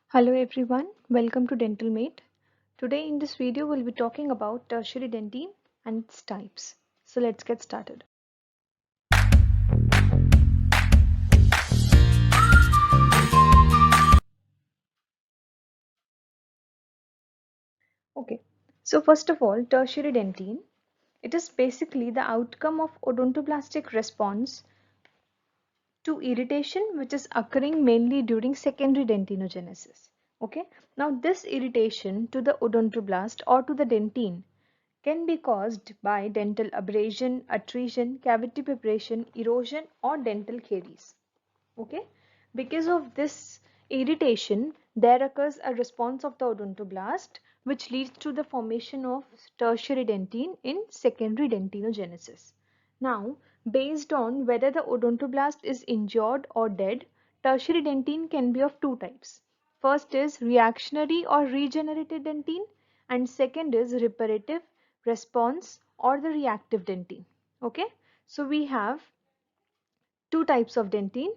Hello everyone, welcome to Dental Mate. Today in this video we'll be talking about tertiary dentin and its types. So let's get started. Okay, so first of all, tertiary dentin, it is basically the outcome of odontoblastic response to irritation which is occurring mainly during secondary dentinogenesis. Okay, now this irritation to the odontoblast or to the dentin can be caused by dental abrasion, attrition, cavity preparation, erosion, or dental caries. Okay, because of this irritation, there occurs a response of the odontoblast which leads to the formation of tertiary dentin in secondary dentinogenesis. Now, based on whether the odontoblast is injured or dead, tertiary dentin can be of two types. First is reactionary or regenerated dentin, and second is reparative response or the reactive dentin. Okay, so we have two types of dentin.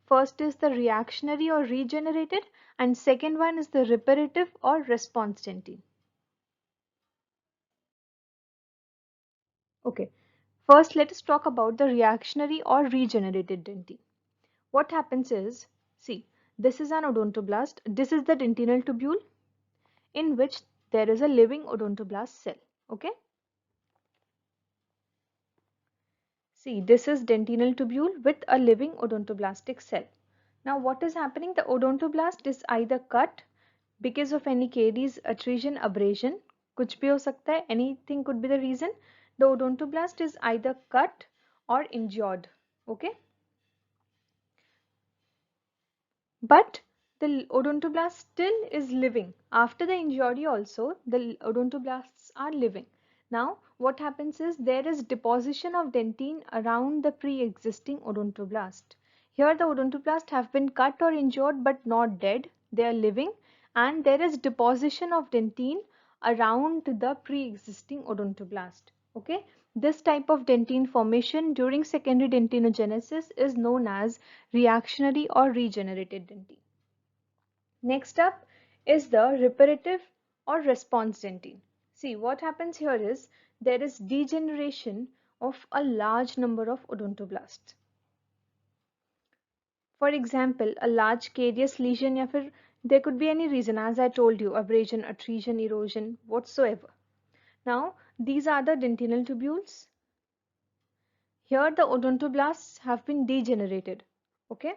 First is the reactionary or regenerated, and second one is the reparative or response dentin. Okay, first let us talk about the reactionary or regenerated dentin. What happens is, see, this is an odontoblast, this is the dentinal tubule in which there is a living odontoblast cell. Okay, see, this is dentinal tubule with a living odontoblastic cell. Now what is happening? The odontoblast is either cut because of any caries, attrition, abrasion, कुछ भी हो सकता है, anything could be the reason. The odontoblast is either cut or injured. Okay, but the odontoblast still is living. After the injury also, the odontoblasts are living. Now, what happens is there is deposition of dentin around the pre-existing odontoblast. Here the odontoblast have been cut or injured but not dead. They are living, and there is deposition of dentin around the pre-existing odontoblast. Okay, this type of dentin formation during secondary dentinogenesis is known as reactionary or regenerated dentin. Next up is the reparative or response dentin. See, what happens here is there is degeneration of a large number of odontoblasts. For example, a large carious lesion, या फिर there could be any reason, as I told you, abrasion, attrition, erosion, whatsoever. Now, these are the dentinal tubules. Here the odontoblasts have been degenerated. Okay.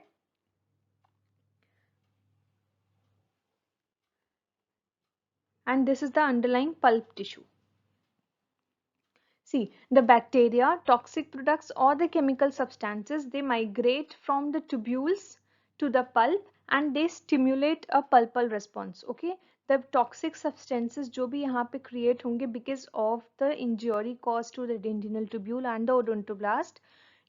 And this is the underlying pulp tissue. See, the bacteria, toxic products, or the chemical substances, they migrate from the tubules to the pulp and they stimulate a pulpal response. Okay, the toxic substances जो भी यहाँ पे create होंगे because of the injury caused to the dentinal tubule and the odontoblast,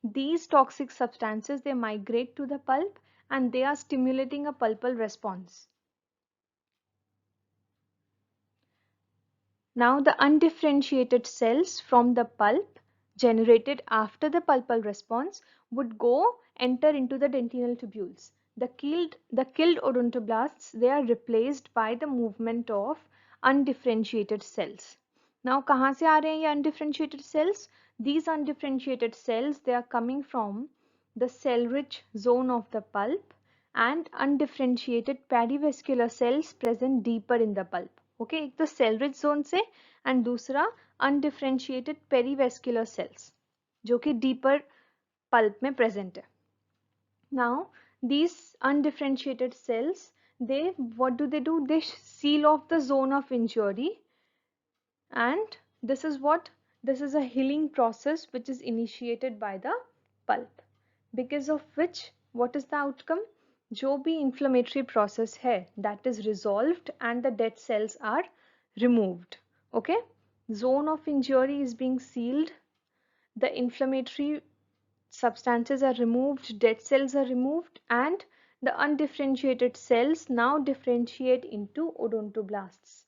these toxic substances they migrate to the pulp and they are stimulating a pulpal response. Now the undifferentiated cells from the pulp generated after the pulpal response would go enter into the dentinal tubules. The killed odontoblasts, they are replaced by the movement of undifferentiated cells. Now कहाँ से आ रहे हैं ये undifferentiated cells? These undifferentiated cells, they are coming from the cell-rich zone of the pulp and undifferentiated perivascular cells present deeper in the pulp. Okay, एक तो cell rich zone से and दूसरा undifferentiated पेरीवेस्कुलर sales जो कि deeper pulp में present है. Now these undifferentiated cells, they what do? They seal off the zone of injury, and this is a healing process which is initiated by the pulp, because of which what is the outcome? जो भी inflammatory process है that is resolved and the dead cells are removed. Okay, zone of injury is being sealed, the inflammatory substances are removed, dead cells are removed, and the undifferentiated cells now differentiate into odontoblasts.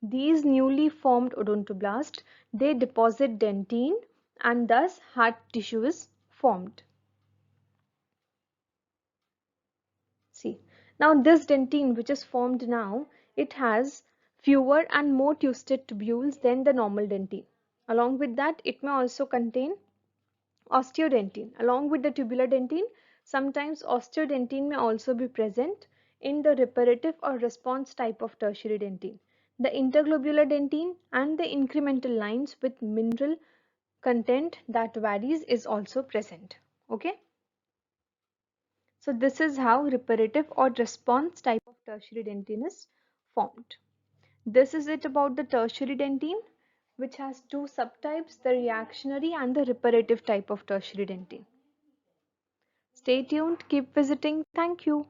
These newly formed odontoblasts, they deposit dentin and thus hard tissue is formed. See, Now this dentine which is formed now, it has fewer and more twisted tubules than the normal dentine. Along with that, it may also contain osteodentine. Along with the tubular dentine, sometimes osteodentine may also be present in the reparative or response type of tertiary dentine. The interglobular dentine and the incremental lines with mineral content that varies is also present. Okay. So this is how reparative or response type of tertiary dentine is formed. This is it about the tertiary dentine, which has two subtypes, the reactionary and the reparative type of tertiary dentine. Stay tuned, keep visiting. Thank you.